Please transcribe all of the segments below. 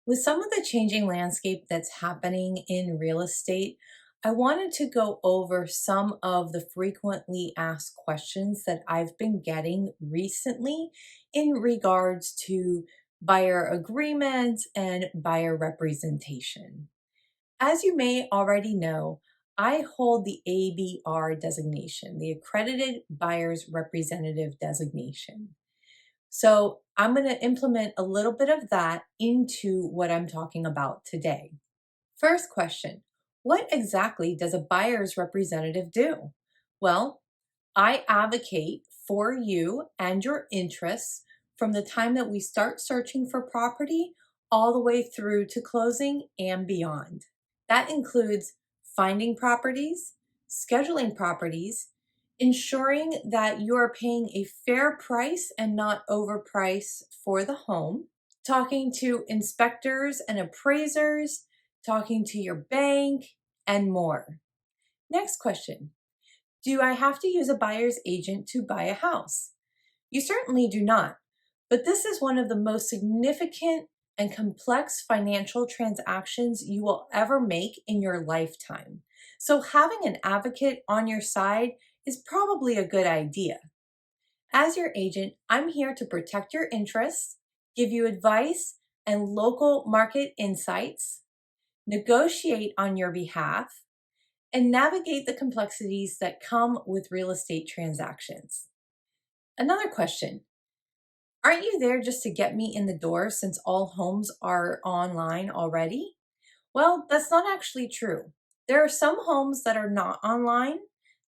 With some of the changing landscape that's happening in real estate, I wanted to go over some of the frequently asked questions that I've been getting recently in regards to buyer agreements and buyer representation. As you may already know, I hold the ABR designation, the Accredited Buyer's Representative designation. So I'm going to implement a little bit of that into what I'm talking about today. First question: what exactly does a buyer's representative do? Well, I advocate for you and your interests from the time that we start searching for property all the way through to closing and beyond. That includes finding properties, scheduling properties, ensuring that you are paying a fair price and not overprice for the home, talking to inspectors and appraisers, talking to your bank, and more. Next question: do I have to use a buyer's agent to buy a house? You certainly do not, but this is one of the most significant and complex financial transactions you will ever make in your lifetime. So having an advocate on your side is probably a good idea. As your agent, I'm here to protect your interests, give you advice and local market insights, negotiate on your behalf, and navigate the complexities that come with real estate transactions. Another question: aren't you there just to get me in the door since all homes are online already? Well, that's not actually true. There are some homes that are not online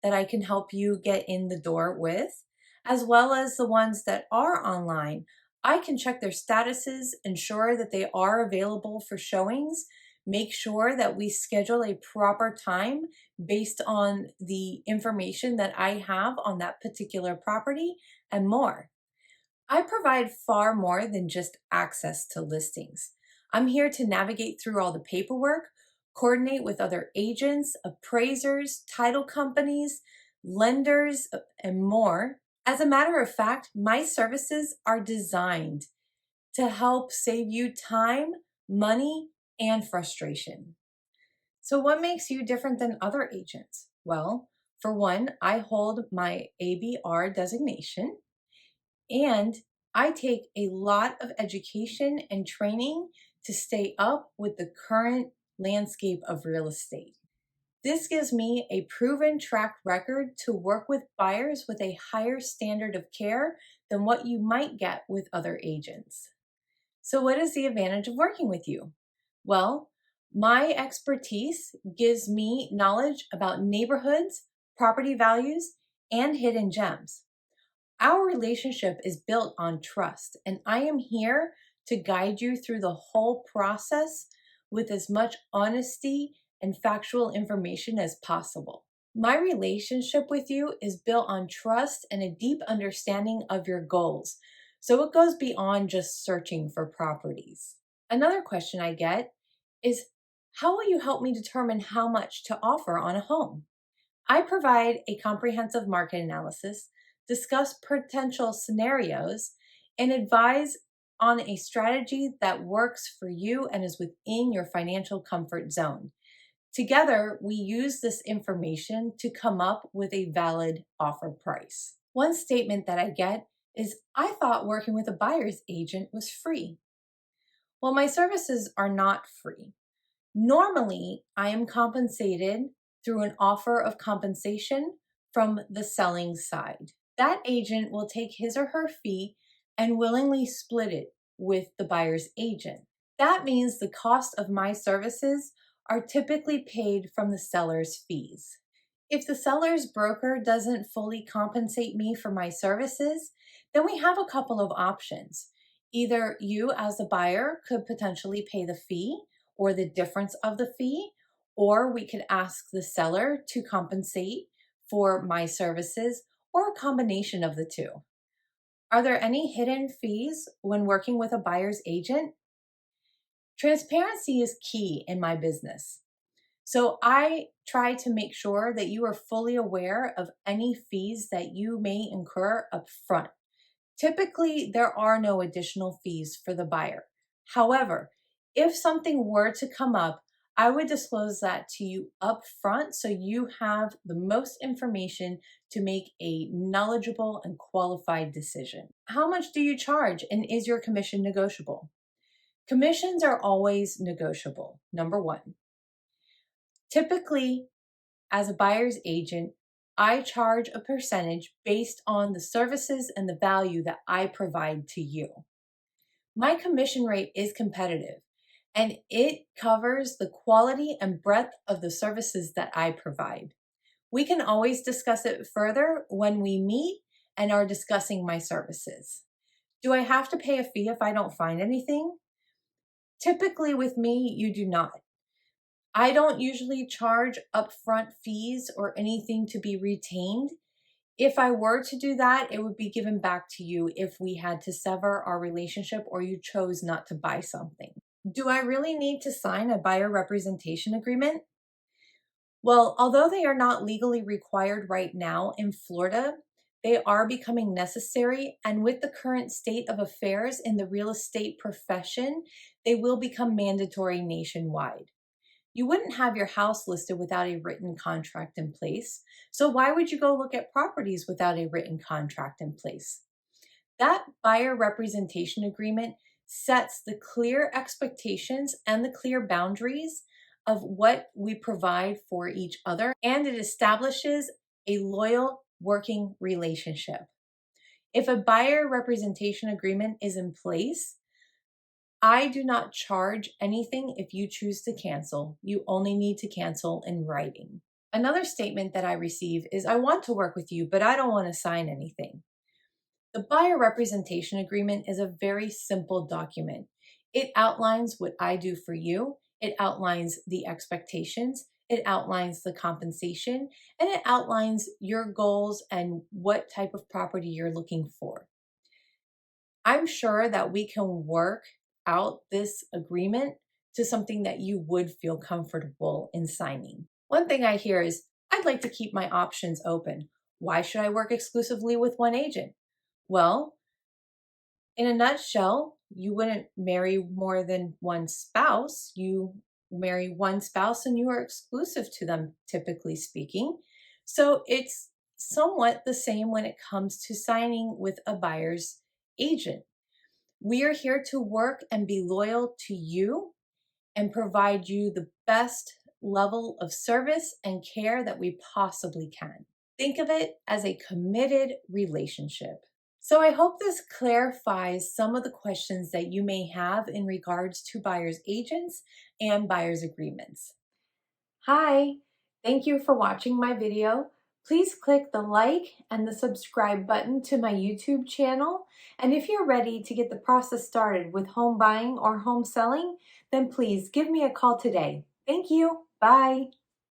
that I can help you get in the door with, as well as the ones that are online. I can check their statuses, ensure that they are available for showings, make sure that we schedule a proper time based on the information that I have on that particular property, and more. I provide far more than just access to listings. I'm here to navigate through all the paperwork, coordinate with other agents, appraisers, title companies, lenders, and more. As a matter of fact, my services are designed to help save you time, money, and frustration. So, what makes you different than other agents? Well, for one, I hold my ABR designation. And I take a lot of education and training to stay up with the current landscape of real estate. This gives me a proven track record to work with buyers with a higher standard of care than what you might get with other agents. So, what is the advantage of working with you? Well, my expertise gives me knowledge about neighborhoods, property values, and hidden gems. Our relationship is built on trust, and I am here to guide you through the whole process with as much honesty and factual information as possible. My relationship with you is built on trust and a deep understanding of your goals, so it goes beyond just searching for properties. Another question I get is, how will you help me determine how much to offer on a home? I provide a comprehensive market analysis, discuss potential scenarios, and advise on a strategy that works for you and is within your financial comfort zone. Together, we use this information to come up with a valid offer price. One statement that I get is, I thought working with a buyer's agent was free. Well, my services are not free. Normally, I am compensated through an offer of compensation from the selling side. That agent will take his or her fee and willingly split it with the buyer's agent. That means the cost of my services are typically paid from the seller's fees. If the seller's broker doesn't fully compensate me for my services, then we have a couple of options. Either you, as the buyer, could potentially pay the fee or the difference of the fee, or we could ask the seller to compensate for my services, or a combination of the two. Are there any hidden fees when working with a buyer's agent? Transparency is key in my business. So I try to make sure that you are fully aware of any fees that you may incur up front. Typically, there are no additional fees for the buyer. However, If something were to come up, I would disclose that to you up front so you have the most information to make a knowledgeable and qualified decision. How much do you charge, and is your commission negotiable? Commissions are always negotiable, number one. Typically, as a buyer's agent, I charge a percentage based on the services and the value that I provide to you. My commission rate is competitive, and it covers the quality and breadth of the services that I provide. We can always discuss it further when we meet and are discussing my services. Do I have to pay a fee if I don't find anything? Typically, with me, you do not. I don't usually charge upfront fees or anything to be retained. If I were to do that, it would be given back to you if we had to sever our relationship or you chose not to buy something. Do I really need to sign a buyer representation agreement? Well, although they are not legally required right now in Florida, they are becoming necessary. And with the current state of affairs in the real estate profession, they will become mandatory nationwide. You wouldn't have your house listed without a written contract in place. So why would you go look at properties without a written contract in place? That buyer representation agreement sets the clear expectations and the clear boundaries of what we provide for each other, and it establishes a loyal working relationship. If a buyer representation agreement is in place, I do not charge anything if you choose to cancel. You only need to cancel in writing. Another statement that I receive is, I want to work with you, but I don't want to sign anything. The buyer representation agreement is a very simple document. It outlines what I do for you. It outlines the expectations. It outlines the compensation, and it outlines your goals and what type of property you're looking for. I'm sure that we can work out this agreement to something that you would feel comfortable in signing. One thing I hear is, I'd like to keep my options open. Why should I work exclusively with one agent? Well, in a nutshell, you wouldn't marry more than one spouse. You marry one spouse and you are exclusive to them, typically speaking. So it's somewhat the same when it comes to signing with a buyer's agent. We are here to work and be loyal to you and provide you the best level of service and care that we possibly can. Think of it as a committed relationship. So I hope this clarifies some of the questions that you may have in regards to buyer's agents and buyer's agreements. Hi, thank you for watching my video. Please click the like and the subscribe button to my YouTube channel. And if you're ready to get the process started with home buying or home selling, then please give me a call today. Thank you. Bye.